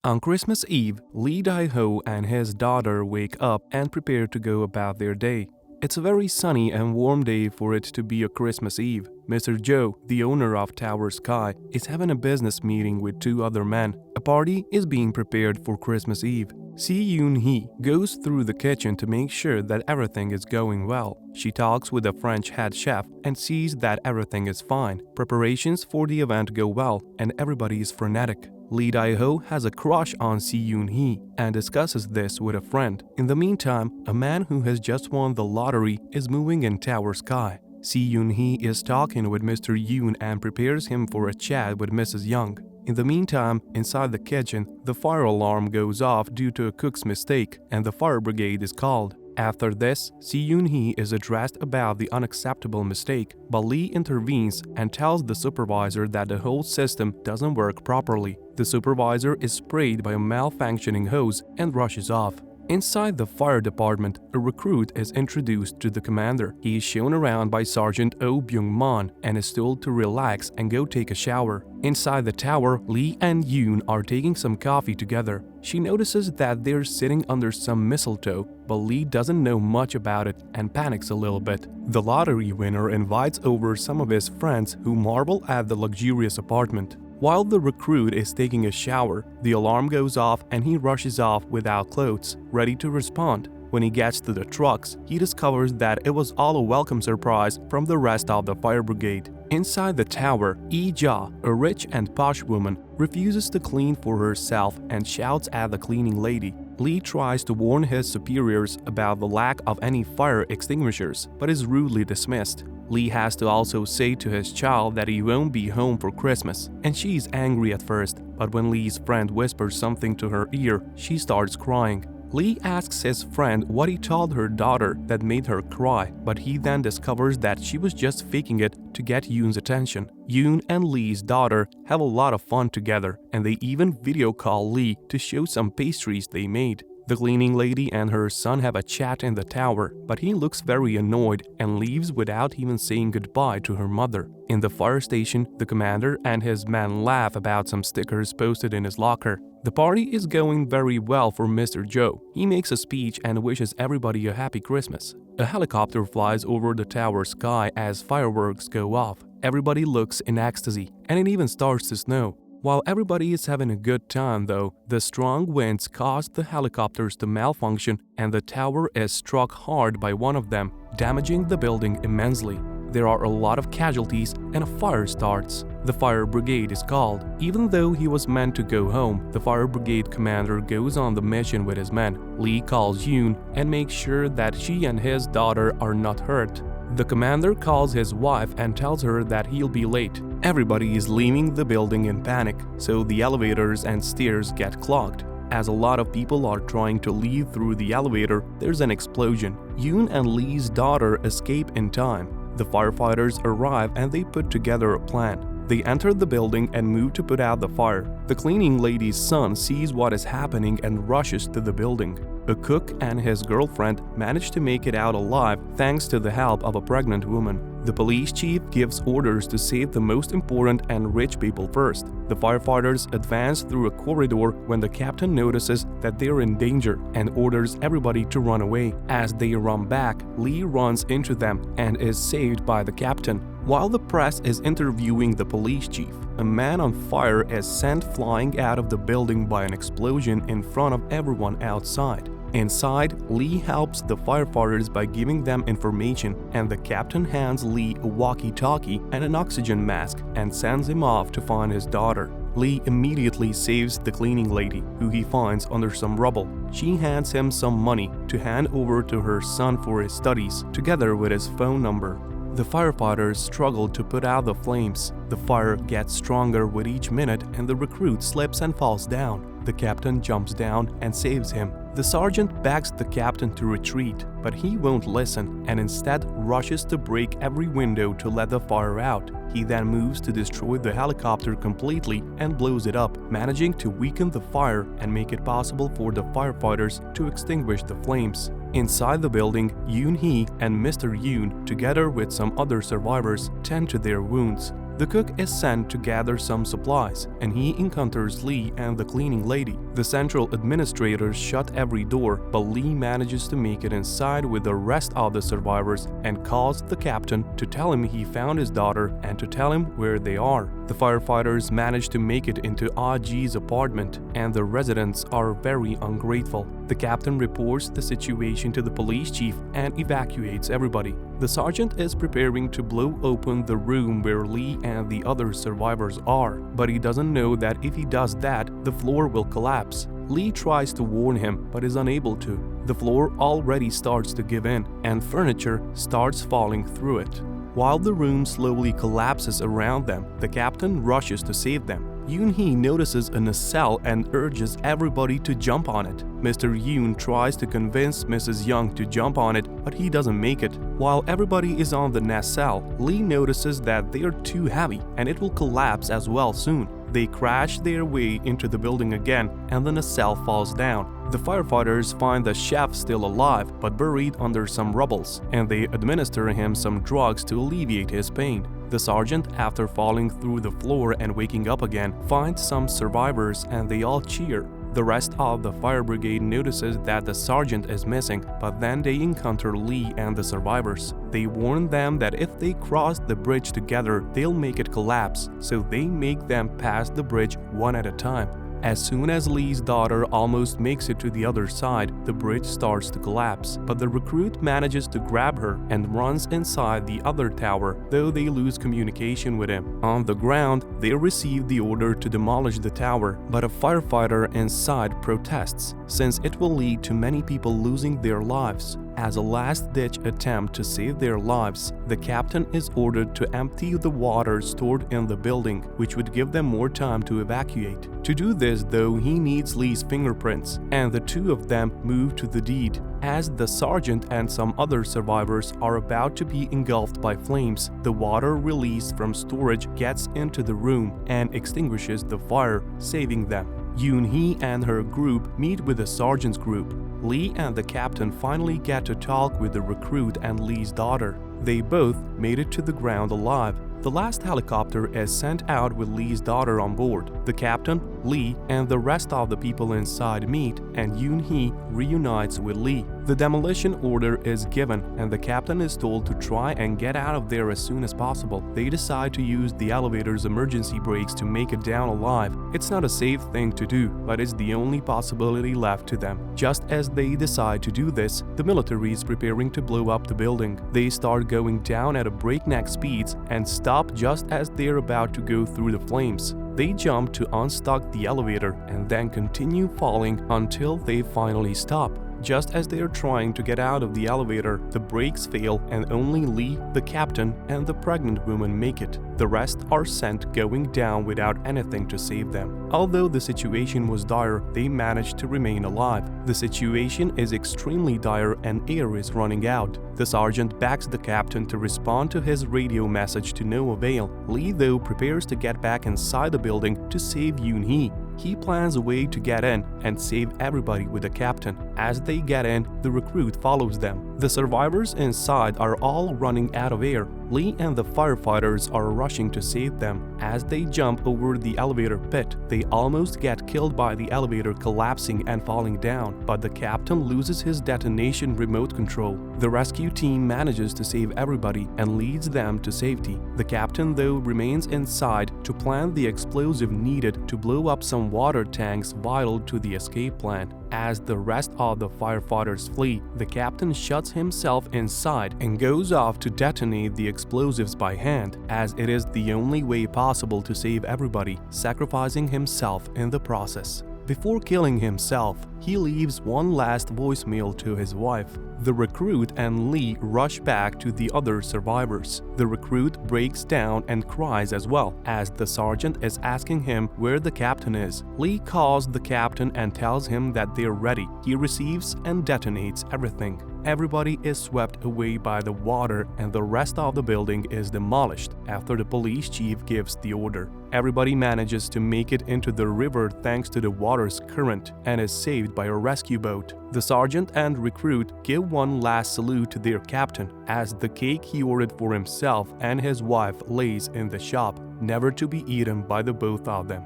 On Christmas Eve, Lee Dae-ho and his daughter wake up and prepare to go about their day. It's a very sunny and warm day for it to be a Christmas Eve. Mr. Joe, the owner of Tower Sky, is having a business meeting with two other men. A party is being prepared for Christmas Eve. Si-yoon-hee goes through the kitchen to make sure that everything is going well. She talks with the French head chef and sees that everything is fine. Preparations for the event go well and everybody is frenetic. Lee Dae-ho has a crush on Si-yoon-hee and discusses this with a friend. In the meantime, a man who has just won the lottery is moving in Tower Sky. Si-yoon-hee is talking with Mr. Yoon and prepares him for a chat with Mrs. Young. In the meantime, inside the kitchen, the fire alarm goes off due to a cook's mistake and the fire brigade is called. After this, Si-yoon-hee is addressed about the unacceptable mistake, but Lee intervenes and tells the supervisor that the whole system doesn't work properly. The supervisor is sprayed by a malfunctioning hose and rushes off. Inside the fire department, a recruit is introduced to the commander. He is shown around by Sergeant Oh Byung-man and is told to relax and go take a shower. Inside the tower, Lee and Yoon are taking some coffee together. She notices that they're sitting under some mistletoe, but Lee doesn't know much about it and panics a little bit. The lottery winner invites over some of his friends who marvel at the luxurious apartment. While the recruit is taking a shower, the alarm goes off and he rushes off without clothes, ready to respond. When he gets to the trucks, he discovers that it was all a welcome surprise from the rest of the fire brigade. Inside the tower, Lee-ja, a rich and posh woman, refuses to clean for herself and shouts at the cleaning lady. Lee tries to warn his superiors about the lack of any fire extinguishers, but is rudely dismissed. Lee has to also say to his child that he won't be home for Christmas, and she's angry at first, but when Lee's friend whispers something to her ear, she starts crying. Lee asks his friend what he told her daughter that made her cry, but he then discovers that she was just faking it to get Yoon's attention. Yoon and Lee's daughter have a lot of fun together, and they even video call Lee to show some pastries they made. The cleaning lady and her son have a chat in the tower, but he looks very annoyed and leaves without even saying goodbye to her mother. In the fire station, the commander and his men laugh about some stickers posted in his locker. The party is going very well for Mr. Joe. He makes a speech and wishes everybody a happy Christmas. A helicopter flies over the tower sky as fireworks go off. Everybody looks in ecstasy, and it even starts to snow. While everybody is having a good time though, the strong winds cause the helicopters to malfunction and the tower is struck hard by one of them, damaging the building immensely. There are a lot of casualties and a fire starts. The fire brigade is called. Even though he was meant to go home, the fire brigade commander goes on the mission with his men. Lee calls Yoon and makes sure that she and his daughter are not hurt. The commander calls his wife and tells her that he'll be late. Everybody is leaving the building in panic, so the elevators and stairs get clogged. As a lot of people are trying to leave through the elevator, there's an explosion. Yoon and Lee's daughter escape in time. The firefighters arrive and they put together a plan. They enter the building and move to put out the fire. The cleaning lady's son sees what is happening and rushes to the building. A cook and his girlfriend manage to make it out alive thanks to the help of a pregnant woman. The police chief gives orders to save the most important and rich people first. The firefighters advance through a corridor when the captain notices that they are in danger and orders everybody to run away. As they run back, Lee runs into them and is saved by the captain. While the press is interviewing the police chief, a man on fire is sent flying out of the building by an explosion in front of everyone outside. Inside, Lee helps the firefighters by giving them information, and the captain hands Lee a walkie-talkie and an oxygen mask and sends him off to find his daughter. Lee immediately saves the cleaning lady, who he finds under some rubble. She hands him some money to hand over to her son for his studies, together with his phone number. The firefighters struggle to put out the flames. The fire gets stronger with each minute and the recruit slips and falls down. The captain jumps down and saves him. The sergeant begs the captain to retreat, but he won't listen and instead rushes to break every window to let the fire out. He then moves to destroy the helicopter completely and blows it up, managing to weaken the fire and make it possible for the firefighters to extinguish the flames. Inside the building, Yoon-hee and Mr. Yoon, together with some other survivors, tend to their wounds. The cook is sent to gather some supplies, and he encounters Lee and the cleaning lady. The central administrators shut every door, but Lee manages to make it inside with the rest of the survivors and calls the captain to tell him he found his daughter and to tell him where they are. The firefighters manage to make it into Ah-Ji's apartment, and the residents are very ungrateful. The captain reports the situation to the police chief and evacuates everybody. The sergeant is preparing to blow open the room where Lee and the other survivors are, but he doesn't know that if he does that, the floor will collapse. Lee tries to warn him, but is unable to. The floor already starts to give in, and furniture starts falling through it. While the room slowly collapses around them, the captain rushes to save them. Yoon-hee notices a nacelle and urges everybody to jump on it. Mr. Yoon tries to convince Mrs. Young to jump on it, but he doesn't make it. While everybody is on the nacelle, Lee notices that they are too heavy and it will collapse as well soon. They crash their way into the building again, and the nacelle falls down. The firefighters find the chef still alive but buried under some rubbles, and they administer him some drugs to alleviate his pain. The sergeant, after falling through the floor and waking up again, finds some survivors and they all cheer. The rest of the fire brigade notices that the sergeant is missing, but then they encounter Lee and the survivors. They warn them that if they cross the bridge together, they'll make it collapse, so they make them pass the bridge one at a time. As soon as Lee's daughter almost makes it to the other side, the bridge starts to collapse, but the recruit manages to grab her and runs inside the other tower, though they lose communication with him. On the ground, they receive the order to demolish the tower, but a firefighter inside protests, since it will lead to many people losing their lives. As a last-ditch attempt to save their lives, the captain is ordered to empty the water stored in the building, which would give them more time to evacuate. To do this, though, he needs Lee's fingerprints, and the two of them move to the deed. As the sergeant and some other survivors are about to be engulfed by flames, the water released from storage gets into the room and extinguishes the fire, saving them. Yoon-hee and her group meet with the sergeant's group. Lee and the captain finally get to talk with the recruit and Lee's daughter. They both made it to the ground alive. The last helicopter is sent out with Lee's daughter on board. The captain, Lee, and the rest of the people inside meet, and Yoon-hee reunites with Lee. The demolition order is given, and the captain is told to try and get out of there as soon as possible. They decide to use the elevator's emergency brakes to make it down alive. It's not a safe thing to do, but it's the only possibility left to them. Just as they decide to do this, the military is preparing to blow up the building. They start going down at a breakneck speeds and stop just as they're about to go through the flames. They jump to unstuck the elevator and then continue falling until they finally stop. Just as they are trying to get out of the elevator, the brakes fail and only Lee, the captain, and the pregnant woman make it. The rest are sent going down without anything to save them. Although the situation was dire, they managed to remain alive. The situation is extremely dire and air is running out. The sergeant begs the captain to respond to his radio message to no avail. Lee, though, prepares to get back inside the building to save Yoon-hee. He plans a way to get in and save everybody with the captain. As they get in, the recruit follows them. The survivors inside are all running out of air. Lee and the firefighters are rushing to save them. As they jump over the elevator pit, they almost get killed by the elevator collapsing and falling down, but the captain loses his detonation remote control. The rescue team manages to save everybody and leads them to safety. The captain, though, remains inside to plant the explosive needed to blow up some water tanks vital to the escape plan. As the rest of the firefighters flee, the captain shuts himself inside and goes off to detonate the explosives by hand, as it is the only way possible to save everybody, sacrificing himself in the process. Before killing himself, he leaves one last voicemail to his wife. The recruit and Lee rush back to the other survivors. The recruit breaks down and cries as well, as the sergeant is asking him where the captain is. Lee calls the captain and tells him that they're ready. He receives and detonates everything. Everybody is swept away by the water and the rest of the building is demolished after the police chief gives the order. Everybody manages to make it into the river thanks to the water's current and is saved rescued by a rescue boat. The sergeant and recruit give one last salute to their captain as the cake he ordered for himself and his wife lays in the shop, never to be eaten by the both of them.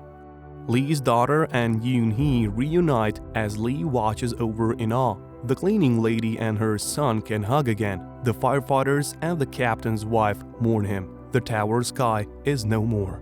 Lee's daughter and Yoon-hee reunite as Lee watches over in awe. The cleaning lady and her son can hug again. The firefighters and the captain's wife mourn him. The tower sky is no more.